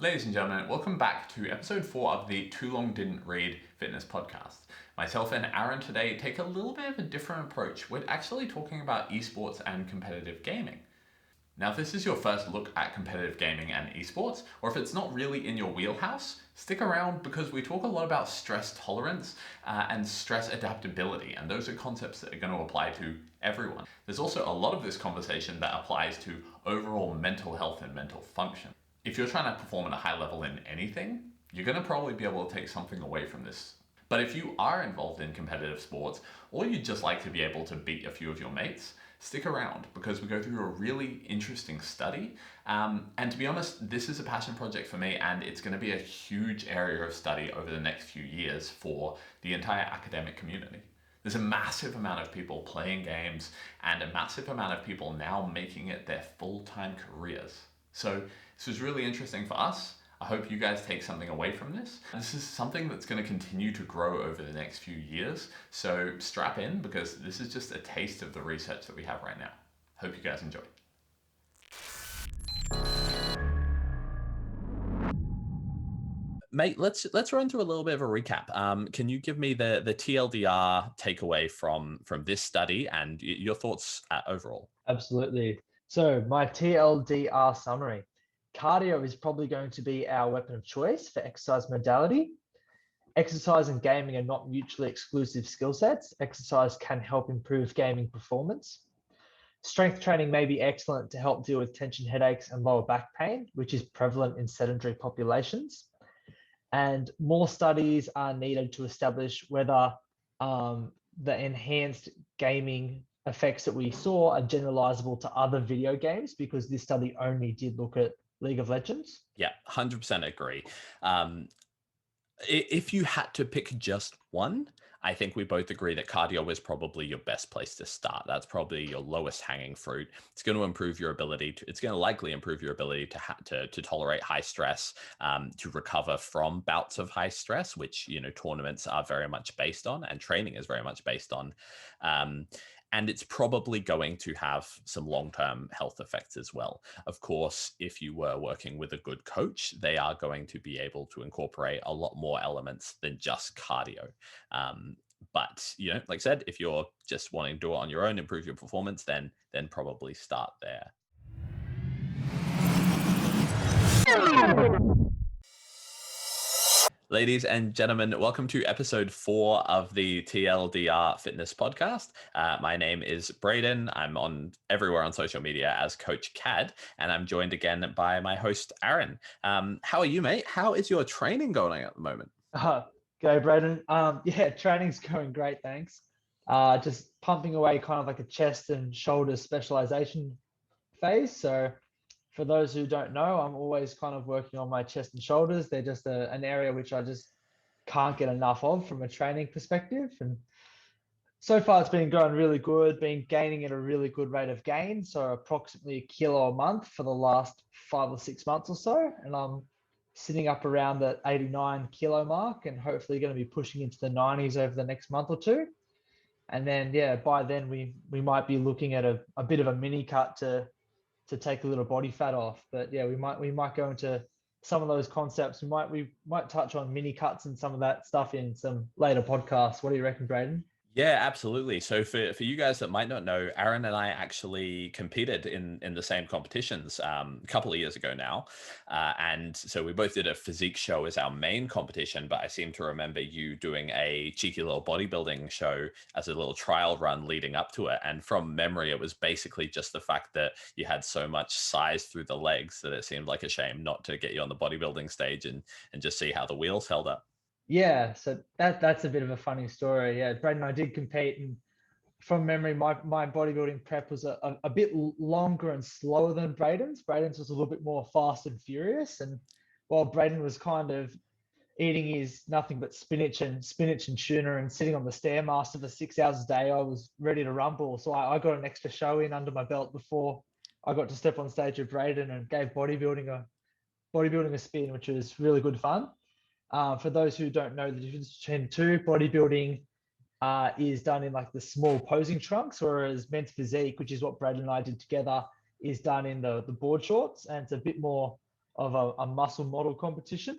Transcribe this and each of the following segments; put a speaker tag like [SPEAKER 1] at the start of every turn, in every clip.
[SPEAKER 1] Ladies and gentlemen, welcome back to episode 4 of the Too Long Didn't Read Fitness podcast. Myself and Aaron today take a little bit of a different approach. We're actually talking about esports and competitive gaming. Now, if this is your first look at competitive gaming and esports, or if it's not really in your wheelhouse, stick around because we talk a lot about stress tolerance and stress adaptability, and those are concepts that are going to apply to everyone. There's also a lot of this conversation that applies to overall mental health and mental function. If you're trying to perform at a high level in anything, you're going to probably be able to take something away from this. But if you are involved in competitive sports, or you'd just like to be able to beat a few of your mates, stick around because we go through a really interesting study. And to be honest, this is a passion project for me, and it's going to be a huge area of study over the next few years for the entire academic community. There's a massive amount of people playing games and a massive amount of people now making it their full-time careers. So this was really interesting for us. I hope you guys take something away from this. This is something that's going to continue to grow over the next few years. So strap in because this is just a taste of the research that we have right now. Hope you guys enjoy. Mate, let's run through a little bit of a recap. Can you give me the TLDR takeaway from this study and your thoughts overall?
[SPEAKER 2] Absolutely. So my TLDR summary. Cardio is probably going to be our weapon of choice for exercise modality. Exercise and gaming are not mutually exclusive skill sets. Exercise can help improve gaming performance. Strength training may be excellent to help deal with tension headaches and lower back pain, which is prevalent in sedentary populations. And more studies are needed to establish whether the enhanced gaming effects that we saw are generalizable to other video games, because this study only did look at League of Legends.
[SPEAKER 1] Yeah, 100% agree. If you had to pick just one, I think we both agree that cardio is probably your best place to start. That's probably your lowest hanging fruit. It's going to improve your ability to, it's going to likely improve your ability to tolerate high stress, to recover from bouts of high stress, which, tournaments are very much based on, and training is very much based on. And it's probably going to have some long-term health effects as well. Of course, if you were working with a good coach, they are going to be able to incorporate a lot more elements than just cardio. But, like I said, if you're just wanting to do it on your own, improve your performance, then probably start there. Ladies and gentlemen, welcome to episode 4 of the TLDR Fitness Podcast. My name is Braden. I'm on everywhere on social media as Coach Cadd, and I'm joined again by my host, Aaron. How are you, mate? How is your training going at the moment?
[SPEAKER 2] Go, Braden. Yeah, training's going great, thanks. Just pumping away kind of like a chest and shoulders specialization phase. So for those who don't know, I'm always kind of working on my chest and shoulders. They're just an area which I just can't get enough of from a training perspective. And so far it's been going really good, been gaining at a really good rate of gain. So approximately a kilo a month for the last 5 or 6 months or so. And I'm sitting up around the 89 kilo mark and hopefully going to be pushing into the 90s over the next month or two. And then, yeah, by then we might be looking at a bit of a mini cut to take a little body fat off. But yeah, we might go into some of those concepts. We might touch on mini cuts and some of that stuff in some later podcasts. What do you reckon, Braden?
[SPEAKER 1] Yeah, absolutely. So for you guys that might not know, Aaron and I actually competed in the same competitions a couple of years ago now. And so we both did a physique show as our main competition, but I seem to remember you doing a cheeky little bodybuilding show as a little trial run leading up to it. And from memory, it was basically just the fact that you had so much size through the legs that it seemed like a shame not to get you on the bodybuilding stage and just see how the wheels held up.
[SPEAKER 2] Yeah, so that's a bit of a funny story. Yeah, Braden and I did compete, and from memory, my bodybuilding prep was a bit longer and slower than Braden's. Braden's was a little bit more fast and furious. And while Braden was kind of eating his nothing but spinach and tuna and sitting on the stairmaster for 6 hours a day, I was ready to rumble. So I got an extra show in under my belt before I got to step on stage with Braden and gave bodybuilding a spin, which was really good fun. For those who don't know the difference between the two, bodybuilding is done in like the small posing trunks, whereas men's physique, which is what Brad and I did together, is done in the board shorts, and it's a bit more of a muscle model competition.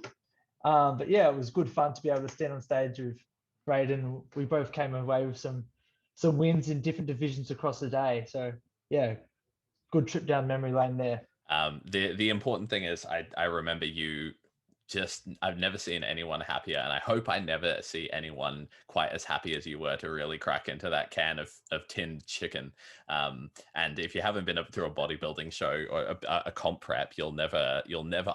[SPEAKER 2] But yeah, it was good fun to be able to stand on stage with Braden. We both came away with some wins in different divisions across the day. So yeah, good trip down memory lane there.
[SPEAKER 1] The important thing is I remember you just I've never seen anyone happier, and I hope I never see anyone quite as happy as you were to really crack into that can of tinned chicken. And if you haven't been through a bodybuilding show or a comp prep, you'll never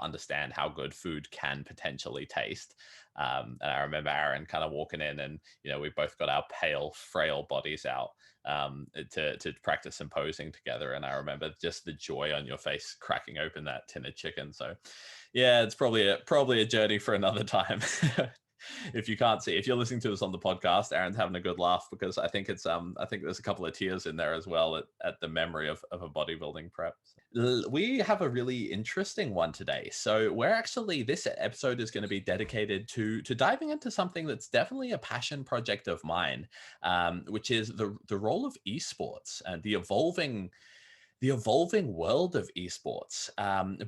[SPEAKER 1] understand how good food can potentially taste. And I remember Aaron kind of walking in, and we both got our pale, frail bodies out to practice some posing together. And I remember just the joy on your face cracking open that tin of chicken. So yeah, it's probably a journey for another time. If you can't see, if you're listening to us on the podcast, Aaron's having a good laugh because I think I think there's a couple of tears in there as well at the memory of a bodybuilding prep. We have a really interesting one today. So this episode is going to be dedicated to diving into something that's definitely a passion project of mine, which is the role of esports and the evolving world of esports,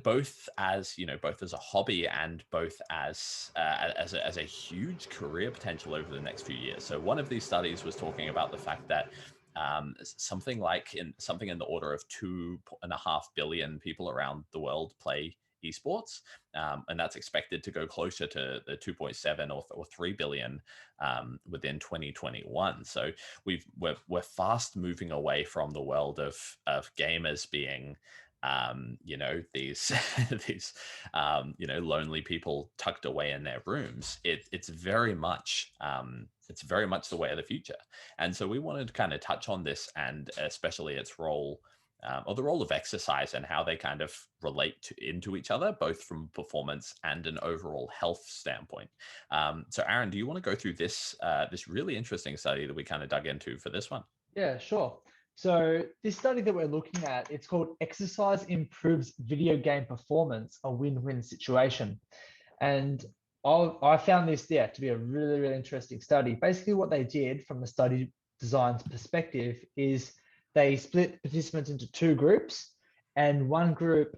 [SPEAKER 1] both as a hobby and both as a huge career potential over the next few years. So one of these studies was talking about the fact that something in the order of 2.5 billion people around the world play esports, and that's expected to go closer to the 2.7 or 3 billion within 2021. So we're fast moving away from the world of gamers being these these lonely people tucked away in their rooms. It's very much the way of the future. And so we wanted to kind of touch on this, and especially its role, or the role of exercise and how they kind of relate into each other, both from performance and an overall health standpoint. So Aaron, do you want to go through this really interesting study that we kind of dug into for this one?
[SPEAKER 2] Yeah, sure. So this study that we're looking at, it's called Exercise Improves Video Game Performance, a Win-Win Situation. And I found this to be a really, really interesting study. Basically what they did from the study design's perspective is they split participants into two groups, and one group,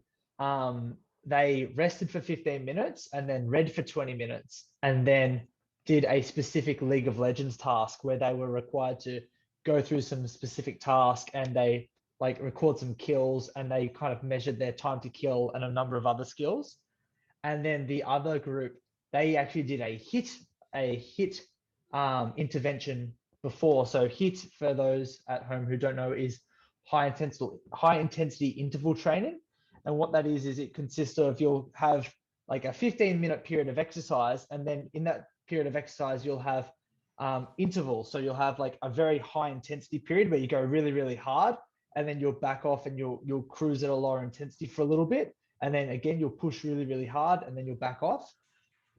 [SPEAKER 2] they rested for 15 minutes and then read for 20 minutes and then did a specific League of Legends task where they were required to go through some specific task, and they record some kills, and they kind of measured their time to kill and a number of other skills. And then the other group, they actually did a hit intervention before. So hit, for those at home who don't know, is high intensity interval training. And what that is it consists of, you'll have like a 15-minute period of exercise, and then in that period of exercise you'll have intervals. So you'll have like a very high intensity period where you go really, really hard, and then you'll back off and you'll cruise at a lower intensity for a little bit. And then again, you'll push really, really hard, and then you'll back off.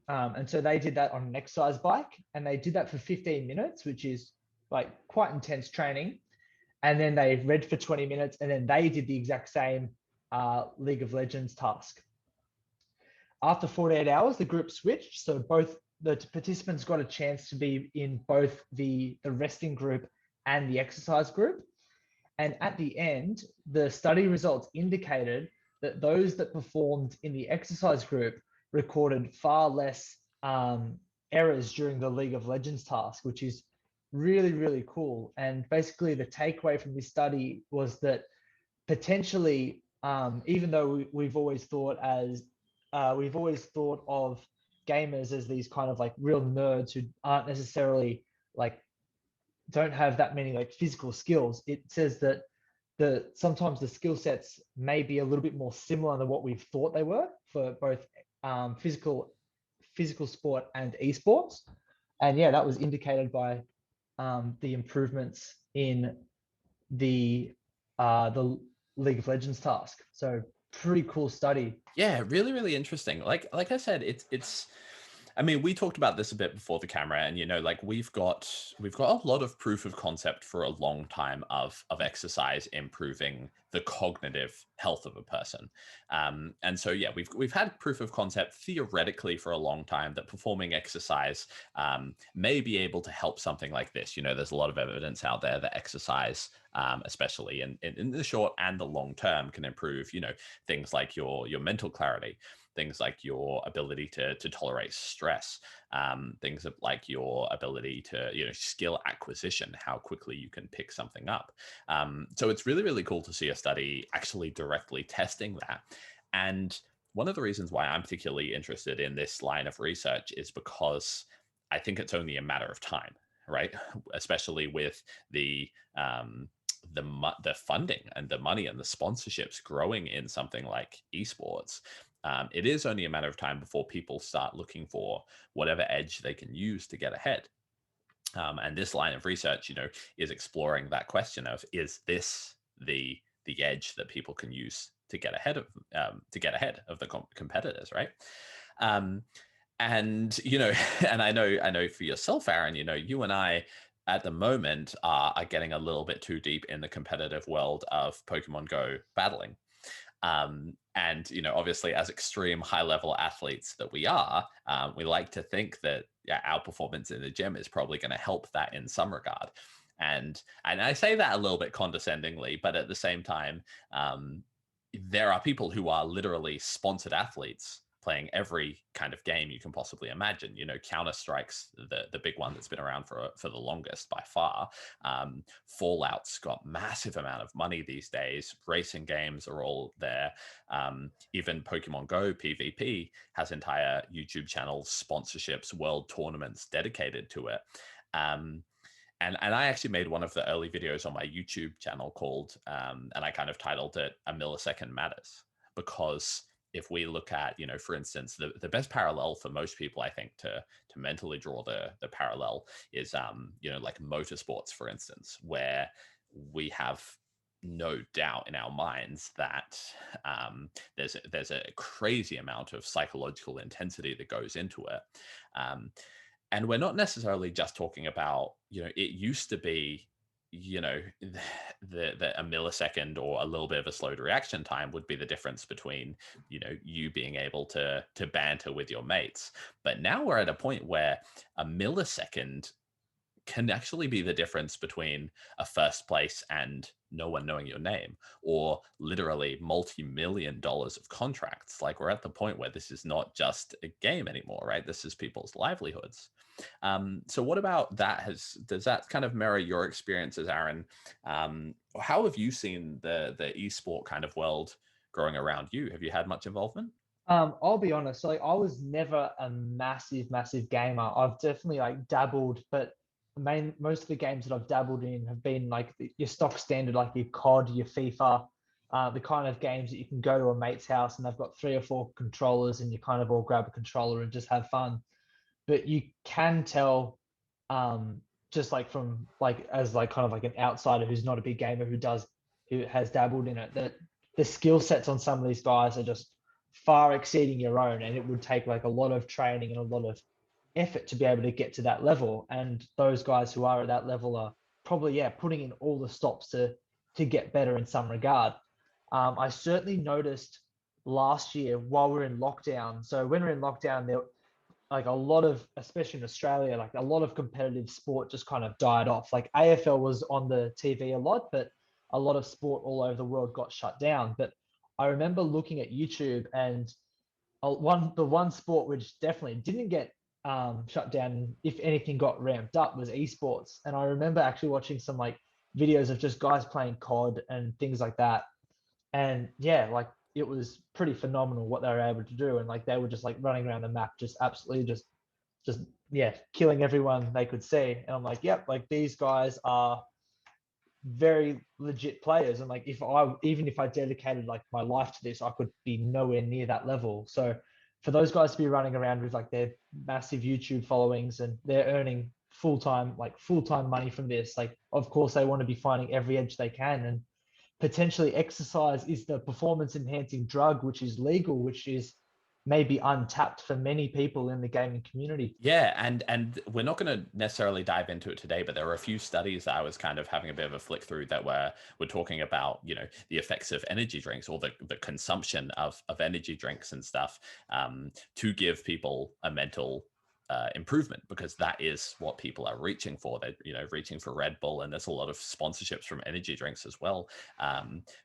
[SPEAKER 2] And so they did that on an exercise bike, and they did that for 15 minutes, which is like quite intense training. And then they read for 20 minutes, and then they did the exact same League of Legends task. After 48 hours, the group switched. So both the participants got a chance to be in both the resting group and the exercise group. And at the end, the study results indicated that those that performed in the exercise group recorded far less errors during the League of Legends task, which is really, really cool. And basically the takeaway from this study was that potentially, even though we've always thought of gamers as these kind of like real nerds who aren't necessarily don't have that many physical skills, it says that sometimes the skill sets may be a little bit more similar than what we thought they were for both physical sport and esports. And yeah, that was indicated by the improvements in the League of Legends task. So pretty cool study.
[SPEAKER 1] Yeah, really, really interesting. Like I said, it's I mean, we talked about this a bit before the camera, and we've got a lot of proof of concept for a long time of exercise improving the cognitive health of a person. And so yeah, we've had proof of concept theoretically for a long time that performing exercise may be able to help something like this. There's a lot of evidence out there that exercise, especially in the short and the long term, can improve things like your mental clarity, things like your ability to tolerate stress, things like your ability to, skill acquisition, how quickly you can pick something up. So it's really, really cool to see a study actually directly testing that. And one of the reasons why I'm particularly interested in this line of research is because I think it's only a matter of time, right? Especially with um, the funding and the money and the sponsorships growing in something like esports. It is only a matter of time before people start looking for whatever edge they can use to get ahead. And this line of research, is exploring that question of, is this the edge that people can use to get ahead of the competitors, right? Um, and and I know for yourself, Aaron, you and I at the moment are getting a little bit too deep in the competitive world of Pokemon Go battling. And obviously, as extreme high level athletes that we are, we like to think that, yeah, our performance in the gym is probably going to help that in some regard. And I say that a little bit condescendingly, but at the same time, there are people who are literally sponsored athletes playing every kind of game you can possibly imagine. Counter Strike's the big one that's been around for the longest by far. Fallout's got massive amount of money these days. Racing games are all there. Even Pokemon Go PvP has entire YouTube channels, sponsorships, world tournaments dedicated to it. And I actually made one of the early videos on my YouTube channel called, and I kind of titled it "A Millisecond Matters," because if we look at, for instance, the best parallel for most people, I think, to mentally draw the parallel is, like motorsports, for instance, where we have no doubt in our minds that there's a crazy amount of psychological intensity that goes into it. And we're not necessarily just talking about, it used to be, the a millisecond or a little bit of a slowed reaction time would be the difference between, you being able to banter with your mates. But now we're at a point where a millisecond can actually be the difference between a first place and no one knowing your name, or literally multi-million dollars of contracts. Like, we're at the point where this is not just a game anymore, right? This is people's livelihoods. So what about that? Does that kind of mirror your experiences, Aaron? How have you seen the esport kind of world growing around you? Have you had much involvement?
[SPEAKER 2] I'll be honest, like I was never a massive gamer. I've definitely like dabbled, but most of the games that I've dabbled in have been like your stock standard, like your COD, your FIFA, the kind of games that you can go to a mate's house and they've got 3 or 4 controllers and you kind of all grab a controller and just have fun. But you can tell, just like from like as like kind of like an outsider who's not a big gamer who has dabbled in it, that the skill sets on some of these guys are just far exceeding your own, and it would take like a lot of training and a lot of effort to be able to get to that level. And those guys who are at that level are probably, yeah, putting in all the stops to get better in some regard. I certainly noticed last year while we're in lockdown. So when we're in lockdown, there like a lot of, especially in Australia, like a lot of competitive sport just kind of died off. Like AFL was on the TV a lot, but a lot of sport all over the world got shut down. But I remember looking at YouTube, and the one sport which definitely didn't get shut down, if anything got ramped up, was esports. And I remember actually watching some like videos of just guys playing COD and things like that. And yeah, like it was pretty phenomenal what they were able to do. And like they were just like running around the map, just absolutely just yeah, killing everyone they could see. And I'm like, yep, like these guys are very legit players. And like even if I dedicated like my life to this, I could be nowhere near that level. So for those guys to be running around with like their massive YouTube followings and they're earning full-time money from this, like of course they want to be finding every edge they can. And potentially exercise is the performance enhancing drug which is legal, which is maybe untapped for many people in the gaming community.
[SPEAKER 1] Yeah, and we're not going to necessarily dive into it today, but there were a few studies that I was kind of having a bit of a flick through that were talking about, the effects of energy drinks, or the consumption of energy drinks and stuff, to give people a mental
[SPEAKER 3] improvement, because that is what people are reaching for. They're reaching for Red Bull, and there's a lot of sponsorships from energy drinks as well,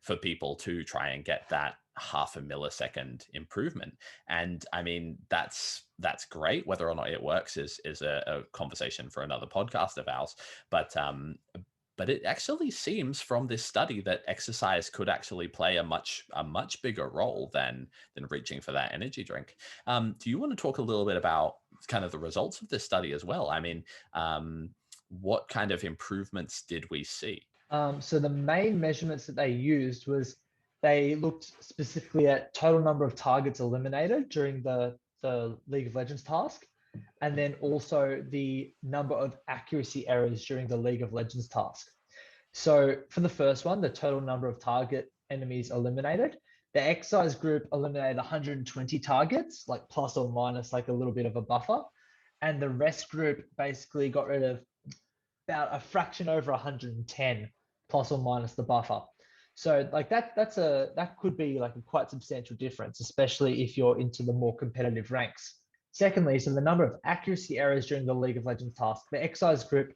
[SPEAKER 3] for people to try and get that half a millisecond improvement. And I mean, that's great. Whether or not it works is a conversation for another podcast of ours. But it actually seems from this study that exercise could actually play a much bigger role than reaching for that energy drink. Do you want to talk a little bit about kind of the results of this study as well? I mean, what kind of improvements did we see?
[SPEAKER 2] So the main measurements that they used was they looked specifically at total number of targets eliminated during the League of Legends task, and then also the number of accuracy errors during the League of Legends task. So for the first one, the total number of target enemies eliminated, the exercise group eliminated 120 targets, like plus or minus like a little bit of a buffer. And the rest group basically got rid of about a fraction over 110 plus or minus the buffer. So like that could be like a quite substantial difference, especially if you're into the more competitive ranks. Secondly, so the number of accuracy errors during the League of Legends task, the exercise group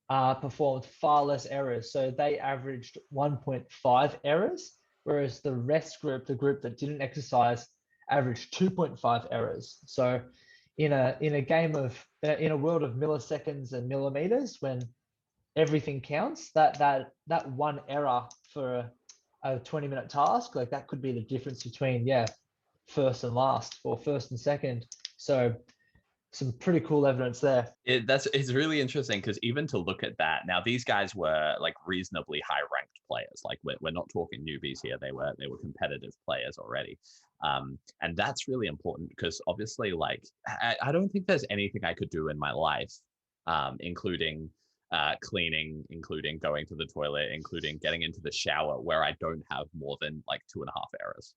[SPEAKER 2] performed far less errors. So they averaged 1.5 errors, whereas the rest group, the group that didn't exercise, averaged 2.5 errors. So in a world of milliseconds and millimeters, when everything counts, that one error for a 20-minute task, like that could be the difference between first and last, or first and second. So some pretty cool evidence there.
[SPEAKER 3] It's really interesting, because even to look at that, now these guys were like reasonably high ranked players. Like we're not talking newbies here. They were competitive players already. And that's really important, because obviously, like, I don't think there's anything I could do in my life, including cleaning, including going to the toilet, including getting into the shower, where I don't have more than like 2.5 errors.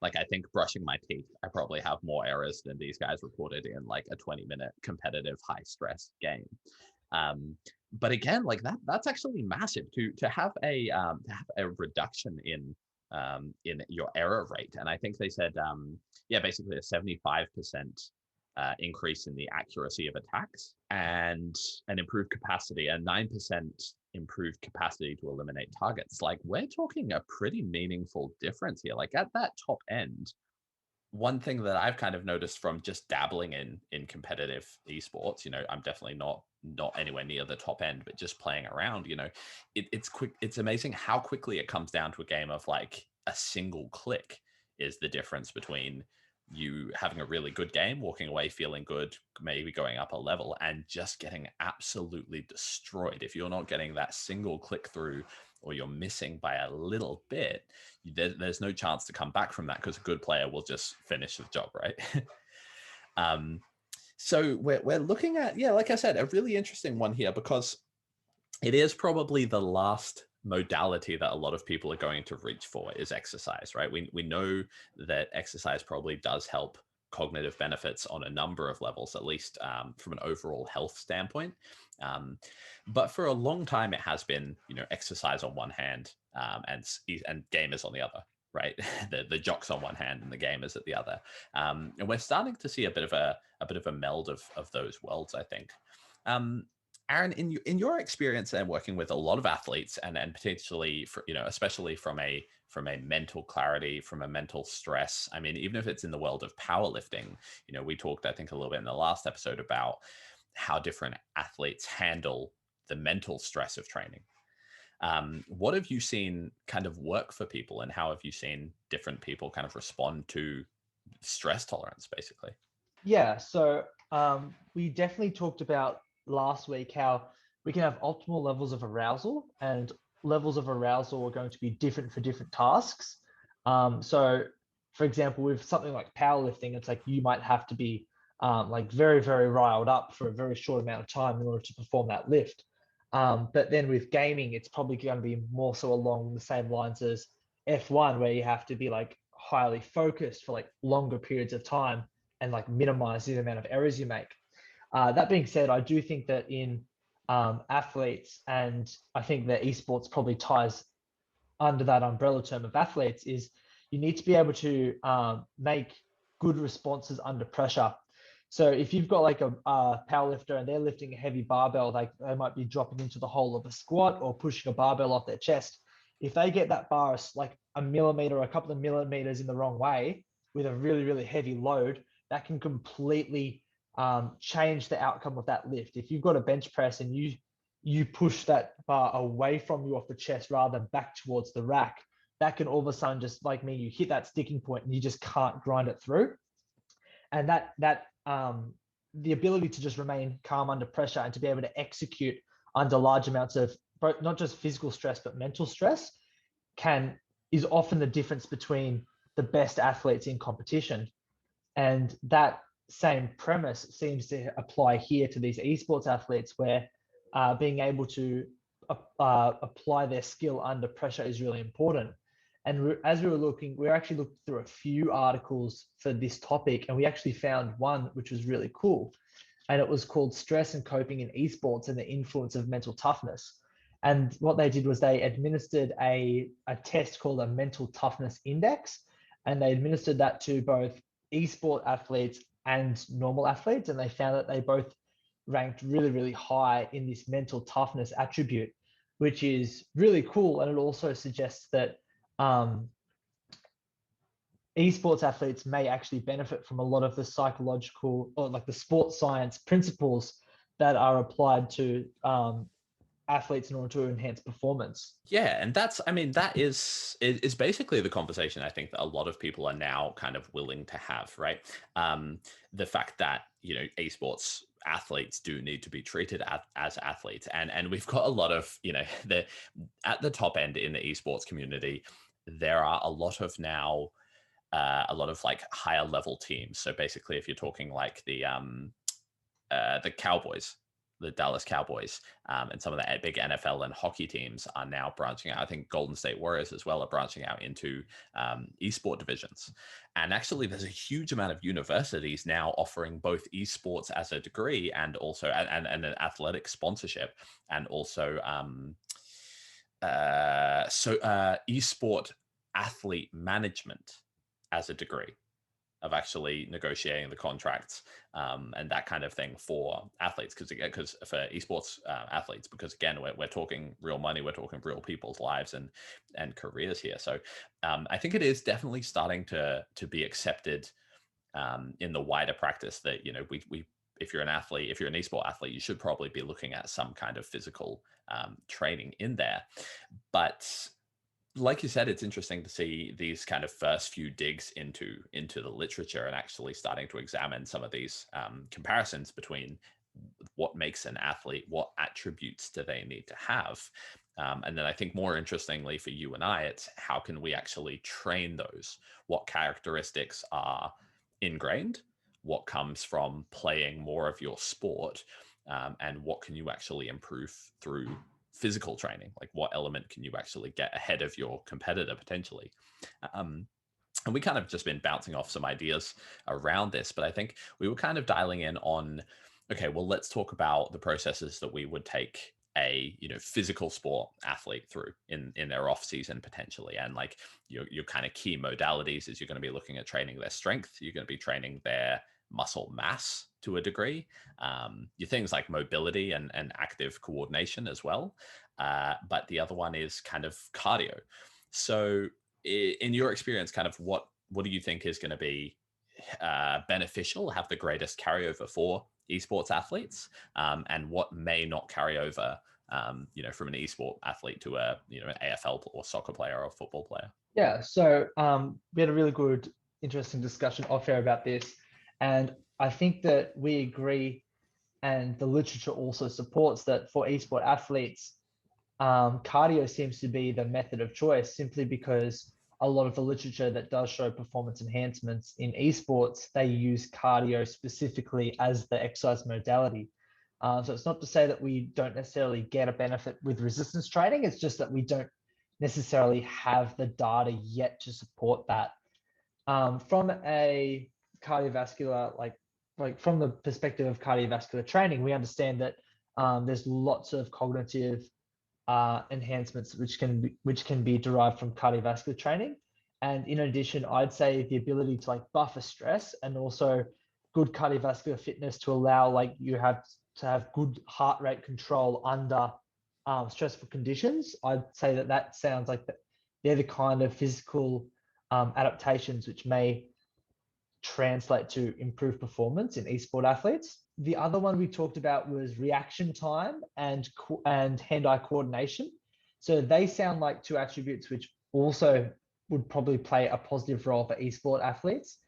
[SPEAKER 3] Like, I think brushing my teeth, I probably have more errors than these guys reported in like a 20-minute competitive high stress game. But again, like that's actually massive to have a reduction in your error rate. And I think they said, basically a 75% increase in the accuracy of attacks, and an improved capacity, and 9% improved capacity to eliminate targets. Like, we're talking a pretty meaningful difference here. Like, at that top end, one thing that I've kind of noticed from just dabbling in competitive esports, I'm definitely not anywhere near the top end, but just playing around, it's quick. It's amazing how quickly it comes down to a game of like a single click is the difference between you having a really good game, walking away feeling good, maybe going up a level, and just getting absolutely destroyed. If you're not getting that single click through, or you're missing by a little bit, there's no chance to come back from that, because a good player will just finish the job, right? So we're looking at, like I said, a really interesting one here, because it is probably the last modality that a lot of people are going to reach for is exercise, right? We know that exercise probably does help cognitive benefits on a number of levels, at least from an overall health standpoint. But for a long time, it has been, exercise on one hand, and gamers on the other, right? the jocks on one hand and the gamers at the other. And we're starting to see a bit of a meld of those worlds, I think. Aaron, in your experience and working with a lot of athletes, and potentially, especially from a mental clarity, from a mental stress. I mean, even if it's in the world of powerlifting, we talked, I think, a little bit in the last episode about how different athletes handle the mental stress of training. What have you seen kind of work for people, and how have you seen different people kind of respond to stress tolerance, basically?
[SPEAKER 2] Yeah, so we definitely talked about last week how we can have optimal levels of arousal, and levels of arousal are going to be different for different tasks. So for example, with something like powerlifting, it's like you might have to be like very, very riled up for a very short amount of time in order to perform that lift. But then with gaming, it's probably going to be more so along the same lines as F1, where you have to be like highly focused for like longer periods of time and like minimize the amount of errors you make. That being said, I do think that in athletes, and I think that esports probably ties under that umbrella term of athletes, is you need to be able to make good responses under pressure. So if you've got like a power lifter and they're lifting a heavy barbell, like they might be dropping into the hole of a squat or pushing a barbell off their chest. If they get that bar like a millimeter or a couple of millimeters in the wrong way with a really, really heavy load, that can completely change the outcome of that lift. If you've got a bench press and you push that bar away from you off the chest rather than back towards the rack, that can all of a sudden just like me, you hit that sticking point and you just can't grind it through. And that the ability to just remain calm under pressure and to be able to execute under large amounts of not just physical stress but mental stress is often the difference between the best athletes in competition. And that same premise seems to apply here to these esports athletes, where being able to apply their skill under pressure is really important. And as we were looking, we actually looked through a few articles for this topic, and we actually found one which was really cool. And it was called Stress and Coping in Esports and the Influence of Mental Toughness. And what they did was they administered a test called a Mental Toughness Index, and they administered that to both esport athletes and normal athletes. And they found that they both ranked really, really high in this mental toughness attribute, which is really cool. And it also suggests that esports athletes may actually benefit from a lot of the psychological or like the sports science principles that are applied to athletes in order to enhance performance.
[SPEAKER 3] Yeah, and that is basically the conversation I think that a lot of people are now kind of willing to have, right? The fact that, esports athletes do need to be treated as athletes, and we've got a lot of, at the top end in the esports community, there are a lot of now a lot of like higher level teams. So basically, if you're talking like the Cowboys, the Dallas Cowboys, and some of the big NFL and hockey teams are now branching out. I think Golden State Warriors as well are branching out into esport divisions. And actually, there's a huge amount of universities now offering both esports as a degree and also and an athletic sponsorship, and also esport athlete management as a degree, of actually negotiating the contracts and that kind of thing for athletes, because for esports athletes, because again, we're talking real money, we're talking real people's lives and careers here. So I think it is definitely starting to be accepted in the wider practice that, we if you're an athlete, if you're an esport athlete, you should probably be looking at some kind of physical training in there. But like you said, it's interesting to see these kind of first few digs into the literature and actually starting to examine some of these comparisons between what makes an athlete, what attributes do they need to have. And then I think more interestingly for you and I, it's how can we actually train those? What characteristics are ingrained? What comes from playing more of your sport? And what can you actually improve through physical training? Like what element can you actually get ahead of your competitor potentially? And we kind of just been bouncing off some ideas around this, but I think we were kind of dialing in on, okay, well, let's talk about the processes that we would take a physical sport athlete through in their off season potentially. And like your kind of key modalities is you're going to be looking at training their strength, you're going to be training their muscle mass to a degree, your things like mobility and active coordination as well. But the other one is kind of cardio. So in your experience, kind of what do you think is going to be beneficial, have the greatest carryover for esports athletes, and what may not carry over, from an esport athlete to an AFL or soccer player or football player?
[SPEAKER 2] Yeah, so we had a really good, interesting discussion off air about this. And I think that we agree, and the literature also supports that for esport athletes, cardio seems to be the method of choice, simply because a lot of the literature that does show performance enhancements in esports, they use cardio specifically as the exercise modality. So it's not to say that we don't necessarily get a benefit with resistance training, it's just that we don't necessarily have the data yet to support that. From a cardiovascular, like from the perspective of cardiovascular training, we understand that there's lots of cognitive enhancements which can be derived from cardiovascular training. And in addition, I'd say the ability to like buffer stress and also good cardiovascular fitness to allow like you have to have good heart rate control under stressful conditions. I'd say that sounds like they're the kind of physical adaptations which may translate to improved performance in esport athletes. The other one we talked about was reaction time and hand-eye coordination. So they sound like two attributes which also would probably play a positive role for esport athletes.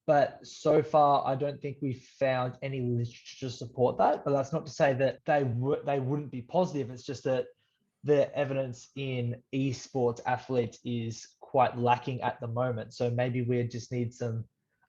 [SPEAKER 2] But so far, I don't think we've found any literature to support that. But that's not to say that they wouldn't be positive. It's just that the evidence in esports athletes is quite lacking at the moment. So maybe we just need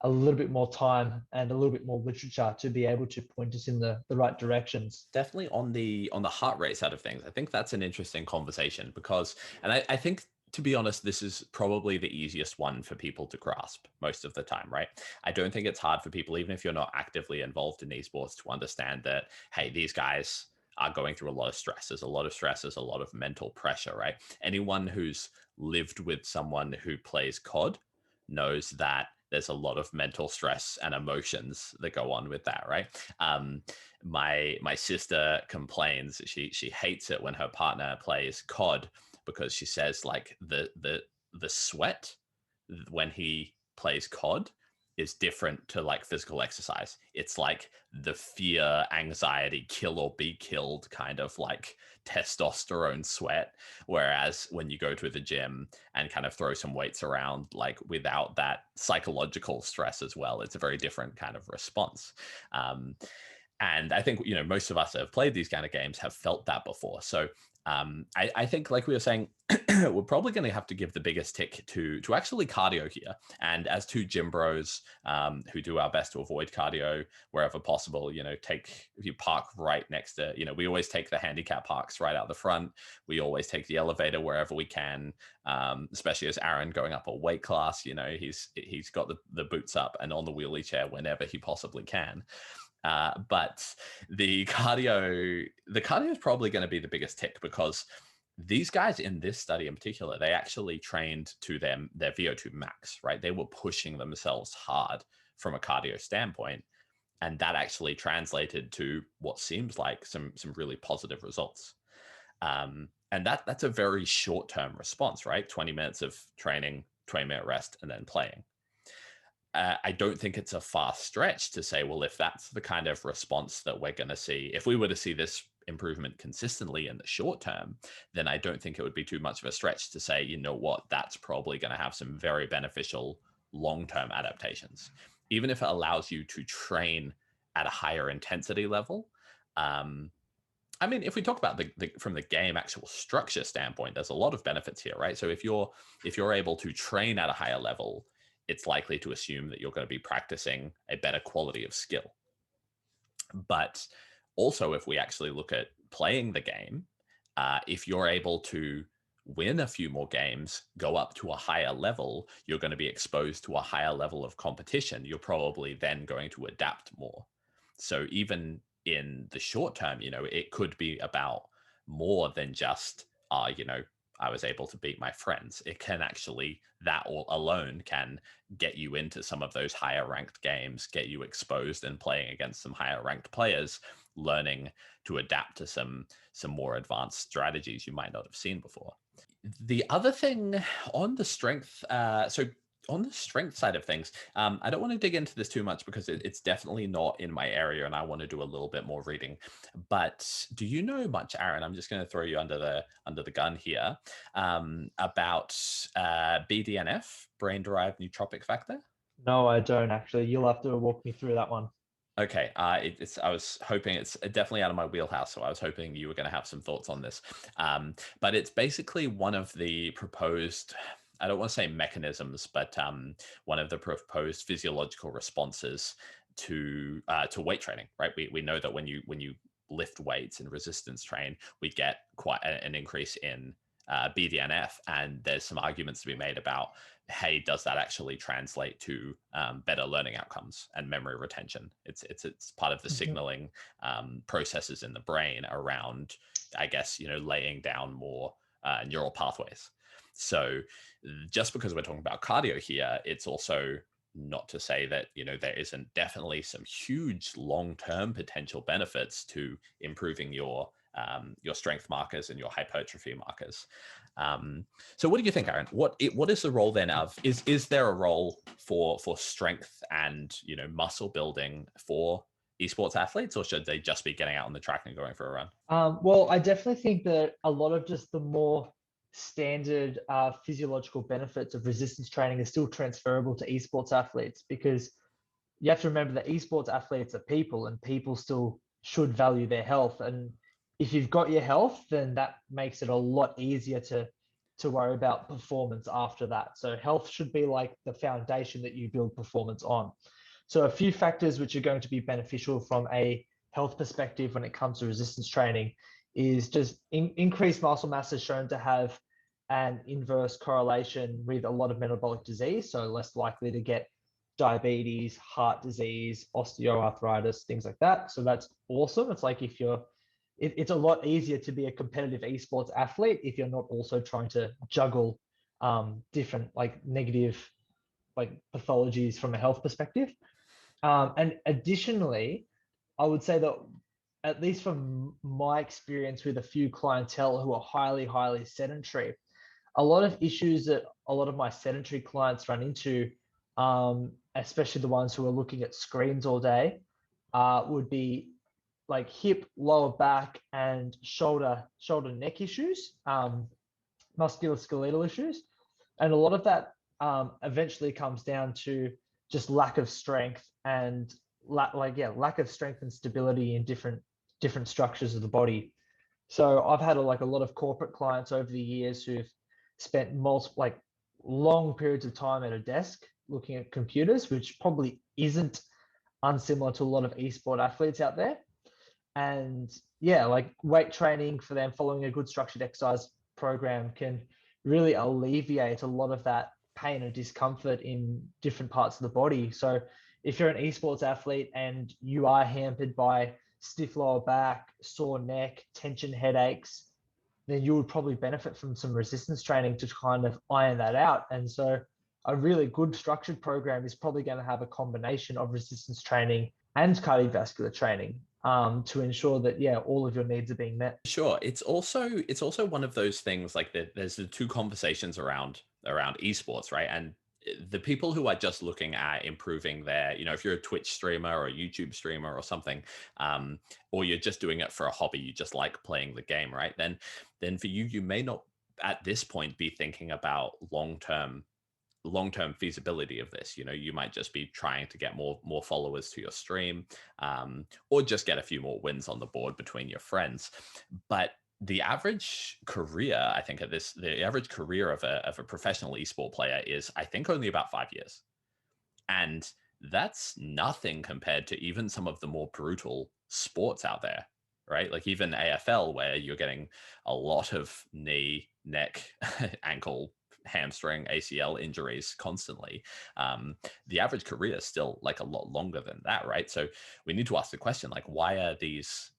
[SPEAKER 2] a little bit more time and a little bit more literature to be able to point us in the right directions.
[SPEAKER 3] Definitely on the heart rate side of things, I think that's an interesting conversation because, and I think, to be honest, this is probably the easiest one for people to grasp most of the time, right? I don't think it's hard for people, even if you're not actively involved in esports, to understand that, hey, these guys are going through a lot of stress. There's a lot of stress, there's a lot of mental pressure, right? Anyone who's lived with someone who plays COD knows that there's a lot of mental stress and emotions that go on with that, right? My sister complains she hates it when her partner plays COD because she says like the sweat when he plays COD is different to like physical exercise. It's like the fear, anxiety, kill or be killed kind of like testosterone sweat. Whereas when you go to the gym and kind of throw some weights around, like without that psychological stress as well, it's a very different kind of response. And I think, most of us that have played these kind of games have felt that before. So I think, like we were saying, we're probably going to have to give the biggest tick to actually cardio here. And as two gym bros who do our best to avoid cardio wherever possible, if you park right next to, we always take the handicap parks right out the front. We always take the elevator wherever we can, especially as Aaron going up a weight class. He's got the boots up and on the wheelie chair whenever he possibly can. But the cardio is probably going to be the biggest tick because these guys in this study in particular, they actually trained to their VO2 max, right? They were pushing themselves hard from a cardio standpoint. And that actually translated to what seems like some really positive results. And that's a very short-term response, right? 20 minutes of training, 20-minute rest, and then playing. I don't think it's a far stretch to say, well, if that's the kind of response that we're going to see, if we were to see this improvement consistently in the short term, then I don't think it would be too much of a stretch to say, that's probably going to have some very beneficial long-term adaptations, even if it allows you to train at a higher intensity level. If we talk about from the game actual structure standpoint, there's a lot of benefits here, right? So if you're able to train at a higher level, it's likely to assume that you're going to be practicing a better quality of skill. But also, if we actually look at playing the game, if you're able to win a few more games, go up to a higher level, you're going to be exposed to a higher level of competition. You're probably then going to adapt more. So even in the short term, it could be about more than just, I was able to beat my friends. It can actually, that all alone can get you into some of those higher ranked games, get you exposed and playing against some higher ranked players, learning to adapt to some more advanced strategies you might not have seen before. The other thing on the strength, on the strength side of things, I don't want to dig into this too much because it's definitely not in my area and I want to do a little bit more reading. But do you know much, Aaron? I'm just going to throw you under the gun here, about BDNF, brain-derived neurotrophic factor?
[SPEAKER 2] No, I don't actually. You'll have to walk me through that one.
[SPEAKER 3] Okay, I was hoping, it's definitely out of my wheelhouse, so I was hoping you were going to have some thoughts on this. But it's basically one of the proposed, I don't want to say mechanisms, but one of the proposed physiological responses to weight training, right? We know that when you lift weights and resistance train, we get quite an increase in BDNF, and there's some arguments to be made about, hey, does that actually translate to better learning outcomes and memory retention? It's part of the signaling processes in the brain around, I guess, laying down more neural pathways. So just because we're talking about cardio here, it's also not to say that, there isn't definitely some huge long-term potential benefits to improving your strength markers and your hypertrophy markers. So what do you think, Aaron? What is the role then of, is there a role for strength and, muscle building for esports athletes, or should they just be getting out on the track and going for a run?
[SPEAKER 2] Well, I definitely think that a lot of just the more standard physiological benefits of resistance training are still transferable to esports athletes, because you have to remember that esports athletes are people, and people still should value their health. And if you've got your health, then that makes it a lot easier to worry about performance after that. So health should be like the foundation that you build performance on. So a few factors which are going to be beneficial from a health perspective when it comes to resistance training is just increased muscle mass is shown to have an inverse correlation with a lot of metabolic disease, so less likely to get diabetes, heart disease, osteoarthritis, things like that. So that's awesome. It's like it's a lot easier to be a competitive esports athlete if you're not also trying to juggle different like negative like pathologies from a health perspective. And additionally, I would say that, at least from my experience with a few clientele who are highly, highly sedentary, a lot of issues that a lot of my sedentary clients run into, especially the ones who are looking at screens all day, would be like hip, lower back, and shoulder neck issues, musculoskeletal issues. And a lot of that eventually comes down to just lack of strength and lack of strength and stability in different structures of the body. So I've had a lot of corporate clients over the years who've spent long periods of time at a desk looking at computers, which probably isn't unsimilar to a lot of esport athletes out there. And yeah, like weight training for them, following a good structured exercise program, can really alleviate a lot of that pain and discomfort in different parts of the body. So if you're an esports athlete and you are hampered by stiff lower back, sore neck, tension headaches, then you would probably benefit from some resistance training to kind of iron that out. And so a really good structured program is probably going to have a combination of resistance training and cardiovascular training to ensure that, yeah, all of your needs are being met.
[SPEAKER 3] Sure. It's also one of those things, like there's the two conversations around esports, right? And the people who are just looking at improving their, if you're a Twitch streamer or a YouTube streamer or something, or you're just doing it for a hobby, you just like playing the game, right? Then for you may not at this point be thinking about long-term feasibility of this. You might just be trying to get more followers to your stream, or just get a few more wins on the board between your friends. But the average career, I think, the average career of a professional esport player is, I think, only about 5 years. And that's nothing compared to even some of the more brutal sports out there, right? Like even AFL, where you're getting a lot of knee, neck, ankle, hamstring, ACL injuries constantly. The average career is still like a lot longer than that, right? So we need to ask the question, like, why are these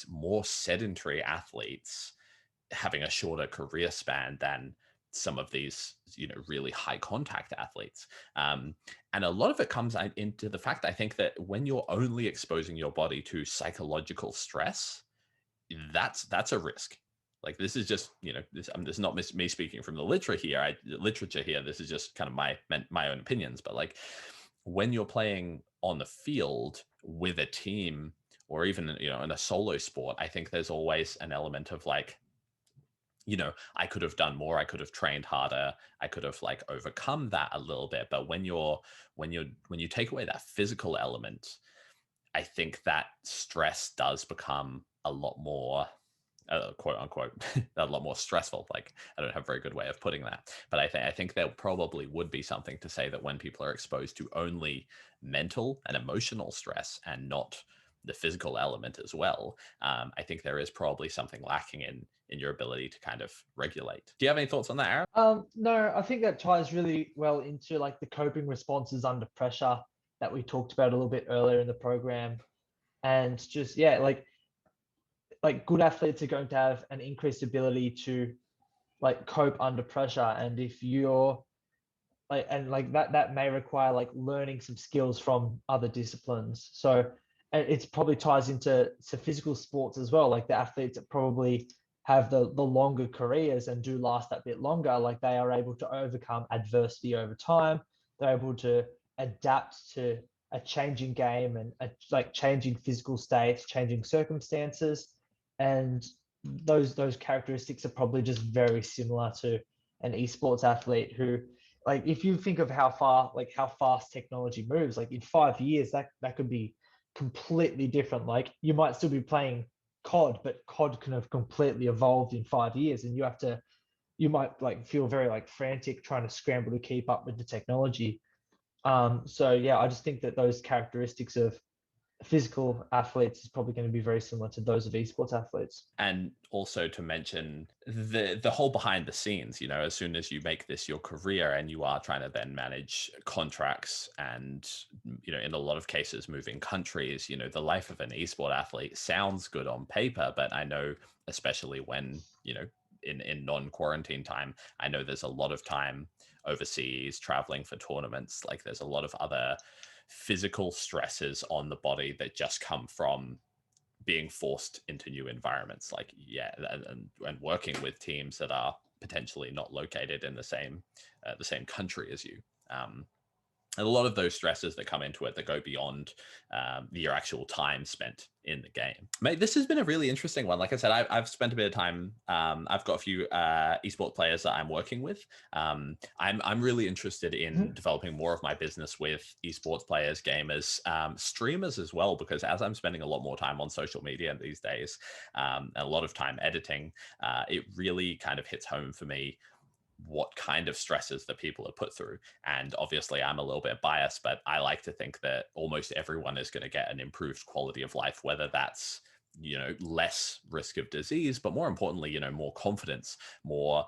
[SPEAKER 3] more sedentary athletes having a shorter career span than some of these, really high contact athletes? And a lot of it comes into the fact, I think, that when you're only exposing your body to psychological stress, that's a risk. Like, this is just, this is not me speaking from the literature here. This is just kind of my own opinions. But like, when you're playing on the field with a team, or even, in a solo sport, I think there's always an element of like, I could have done more. I could have trained harder. I could have like overcome that a little bit. But when you take away that physical element, I think that stress does become a lot more, quote unquote, a lot more stressful. Like, I don't have a very good way of putting that, but I think there probably would be something to say that when people are exposed to only mental and emotional stress and not the physical element as well, I think there is probably something lacking in your ability to kind of regulate. Do you have any thoughts on that, Aaron?
[SPEAKER 2] No, I think that ties really well into like the coping responses under pressure that we talked about a little bit earlier in the program. And just, yeah, like good athletes are going to have an increased ability to like cope under pressure. And if you're that may require like learning some skills from other disciplines. So it's probably ties into physical sports as well. Like the athletes that probably have the longer careers and do last that bit longer, like they are able to overcome adversity over time. They're able to adapt to a changing game and like changing physical states, changing circumstances, and those characteristics are probably just very similar to an esports athlete who, like, if you think of how fast technology moves, like in 5 years that could be completely different. Like you might still be playing COD, but COD can have completely evolved in 5 years, and you might like feel very like frantic trying to scramble to keep up with the technology. So yeah, I just think that those characteristics of physical athletes is probably going to be very similar to those of esports athletes.
[SPEAKER 3] And also to mention the whole behind the scenes, as soon as you make this your career and you are trying to then manage contracts and, in a lot of cases moving countries, the life of an esport athlete sounds good on paper, but I know, especially when, in non-quarantine time, I know there's a lot of time overseas traveling for tournaments. Like there's a lot of other physical stresses on the body that just come from being forced into new environments, like and working with teams that are potentially not located in the same country as you. And a lot of those stresses that come into it that go beyond your actual time spent in the game. Mate, this has been a really interesting one. Like I said, I've spent a bit of time. I've got a few esports players that I'm working with. I'm really interested in developing more of my business with esports players, gamers, streamers as well, because as I'm spending a lot more time on social media these days, and a lot of time editing, it really kind of hits home for me what kind of stresses that people are put through. And obviously I'm a little bit biased, but I like to think that almost everyone is going to get an improved quality of life, whether that's, less risk of disease, but more importantly, more confidence, more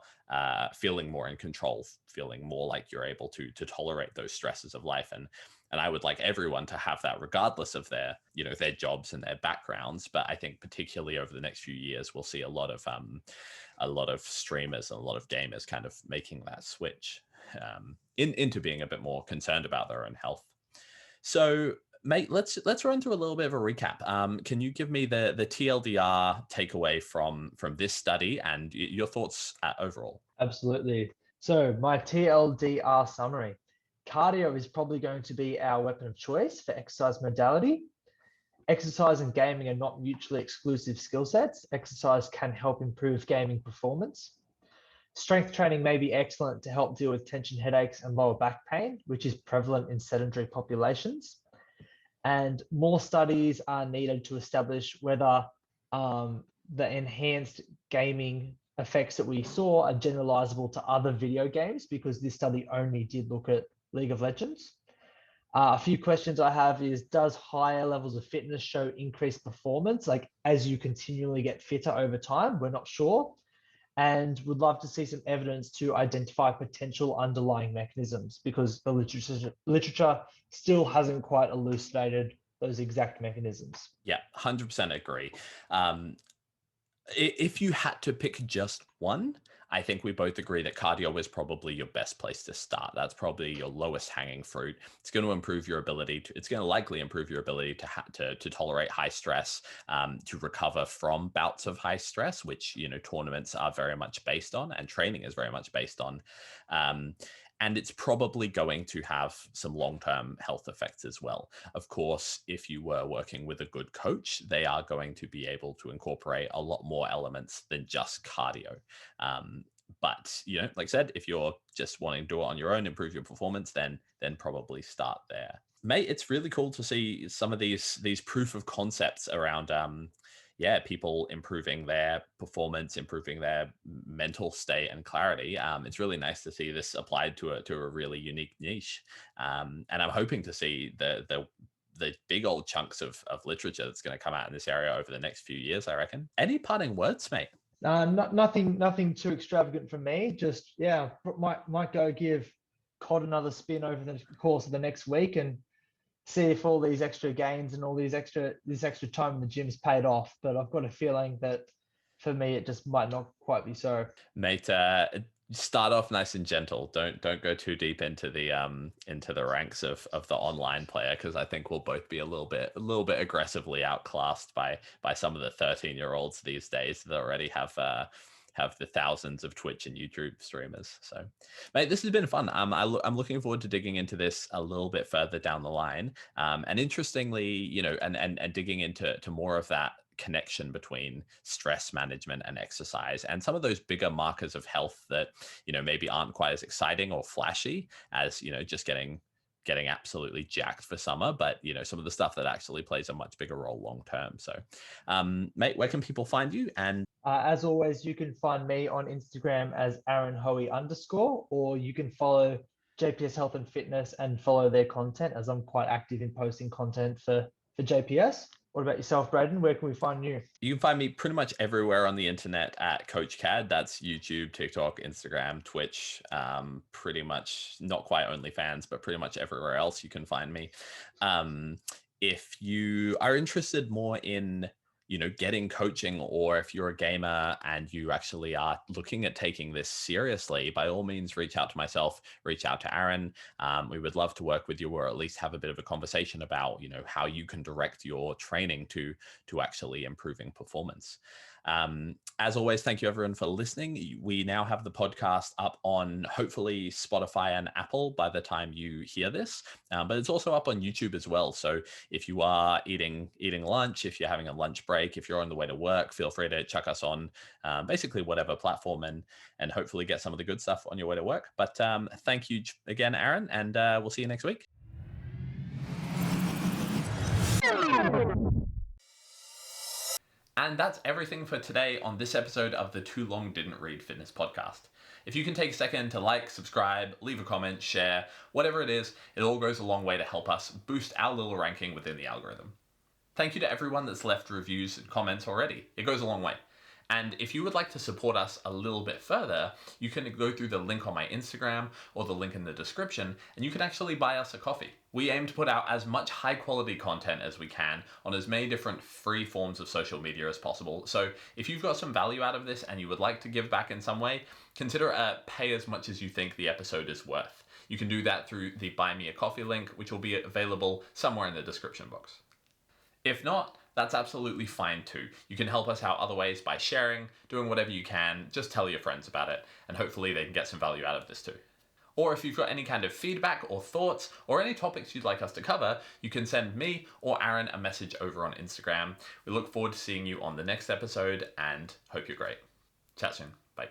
[SPEAKER 3] feeling more in control, feeling more like you're able to tolerate those stresses of life. And I would like everyone to have that regardless of their, their jobs and their backgrounds. But I think particularly over the next few years, we'll see a lot of streamers and a lot of gamers kind of making that switch into being a bit more concerned about their own health. So, mate, let's run through a little bit of a recap. Can you give me the TLDR takeaway from this study and your thoughts overall?
[SPEAKER 2] Absolutely. So my TLDR summary: cardio is probably going to be our weapon of choice for exercise modality. Exercise and gaming are not mutually exclusive skill sets. Exercise can help improve gaming performance. Strength training may be excellent to help deal with tension headaches and lower back pain, which is prevalent in sedentary populations. And more studies are needed to establish whether the enhanced gaming effects that we saw are generalizable to other video games, because this study only did look at League of Legends. A few questions I have is, does higher levels of fitness show increased performance, like as you continually get fitter over time? We're not sure. And would love to see some evidence to identify potential underlying mechanisms, because the literature still hasn't quite elucidated those exact mechanisms.
[SPEAKER 3] Yeah, 100% agree. If you had to pick just one, I think we both agree that cardio is probably your best place to start. That's probably your lowest hanging fruit. It's going to improve your ability to, it's going to likely improve your ability to tolerate high stress, to recover from bouts of high stress, which, tournaments are very much based on, and training is very much based on. And it's probably going to have some long-term health effects as well. Of course, if you were working with a good coach, they are going to be able to incorporate a lot more elements than just cardio. But, like I said, if you're just wanting to do it on your own, improve your performance, then probably start there. Mate, it's really cool to see some of these proof of concepts around people improving their performance, improving their mental state and clarity. It's really nice to see this applied to a really unique niche. And I'm hoping to see the big old chunks of literature that's going to come out in this area over the next few years, I reckon. Any parting words, mate?
[SPEAKER 2] Nothing too extravagant from me. Just, might go give COD another spin over the course of the next week and see if all these extra gains and all this extra time in the gym's paid off. But I've got a feeling that for me, it just might not quite be so.
[SPEAKER 3] Mate, start off nice and gentle. Don't go too deep into the ranks of the online player, because I think we'll both be a little bit aggressively outclassed by some of the 13-year-olds these days that already have the thousands of Twitch and YouTube streamers. So, mate, this has been fun. I'm looking forward to digging into this a little bit further down the line. And interestingly, and digging into more of that connection between stress management and exercise, and some of those bigger markers of health that maybe aren't quite as exciting or flashy as just getting absolutely jacked for summer, but some of the stuff that actually plays a much bigger role long term. So mate, where can people find you? And
[SPEAKER 2] As always, you can find me on Instagram as Aaron Hoey _, or you can follow JPS Health and Fitness and follow their content, as I'm quite active in posting content for JPS. What about yourself, Braden? Where can we find you?
[SPEAKER 3] You can find me pretty much everywhere on the internet at Coach Cadd. That's YouTube, TikTok, Instagram, Twitch, pretty much not quite OnlyFans, but pretty much everywhere else you can find me. If you are interested more in getting coaching, or if you're a gamer and you actually are looking at taking this seriously, by all means, reach out to myself, reach out to Aaron. We would love to work with you, or at least have a bit of a conversation about, how you can direct your training to actually improving performance. As always, thank you everyone for listening. We now have the podcast up on hopefully Spotify and Apple by the time you hear this, but it's also up on YouTube as well. So if you are eating lunch, if you're having a lunch break, if you're on the way to work, feel free to chuck us on basically whatever platform, and hopefully get some of the good stuff on your way to work. But thank you again, Aaron, and we'll see you next week.
[SPEAKER 1] And that's everything for today on this episode of the Too Long Didn't Read Fitness podcast. If you can take a second to like, subscribe, leave a comment, share, whatever it is, it all goes a long way to help us boost our little ranking within the algorithm. Thank you to everyone that's left reviews and comments already. It goes a long way. And if you would like to support us a little bit further, you can go through the link on my Instagram or the link in the description, and you can actually buy us a coffee. We aim to put out as much high quality content as we can on as many different free forms of social media as possible. So if you've got some value out of this and you would like to give back in some way, consider pay as much as you think the episode is worth. You can do that through the Buy Me a Coffee link, which will be available somewhere in the description box. If not, that's absolutely fine too. You can help us out other ways by sharing, doing whatever you can, just tell your friends about it, and hopefully they can get some value out of this too. Or if you've got any kind of feedback or thoughts, or any topics you'd like us to cover, you can send me or Aaron a message over on Instagram. We look forward to seeing you on the next episode, and hope you're great. Chat soon. Bye.